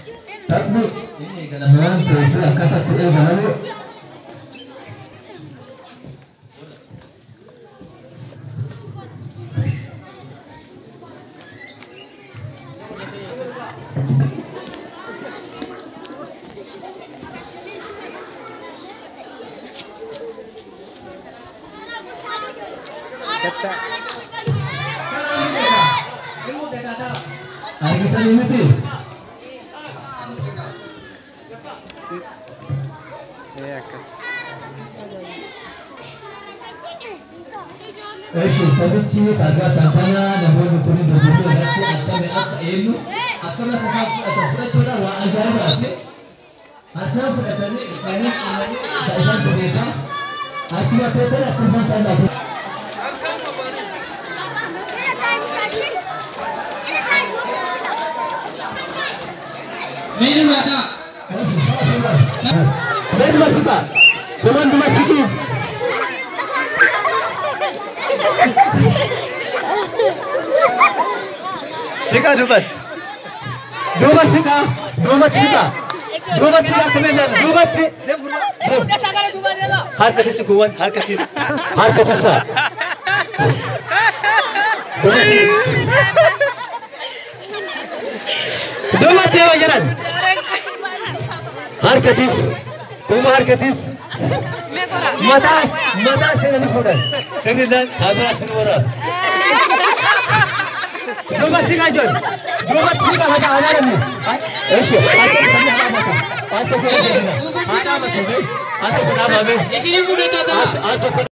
Tapi memang itu kata tu lalu. Kita ini tu. Tapi ciri agak tantangan namun mungkin begitu nanti akan ilmu akan akan coba wah ajar lagi. Atau ini saya berbeda. Aku apa tu aku sampai lagi. Menu ada. Menu masukkan. Teman dimasukin. Sika dubat. Dubat sika. Dubat sika. Dubat sika sebenarnya. Dubat sih. Udah sangat dubat dia. Harkatis kuwan. Harkatis. Harkatis sah. Dubat dia wajaran. Harkatis. Kuma harkatis. Mata seni fotoğraf. Seninle kamera sunumuna. Dubat sika John. Dubat sika hada anaram. Eşi. Artık Di sini pun dah tak.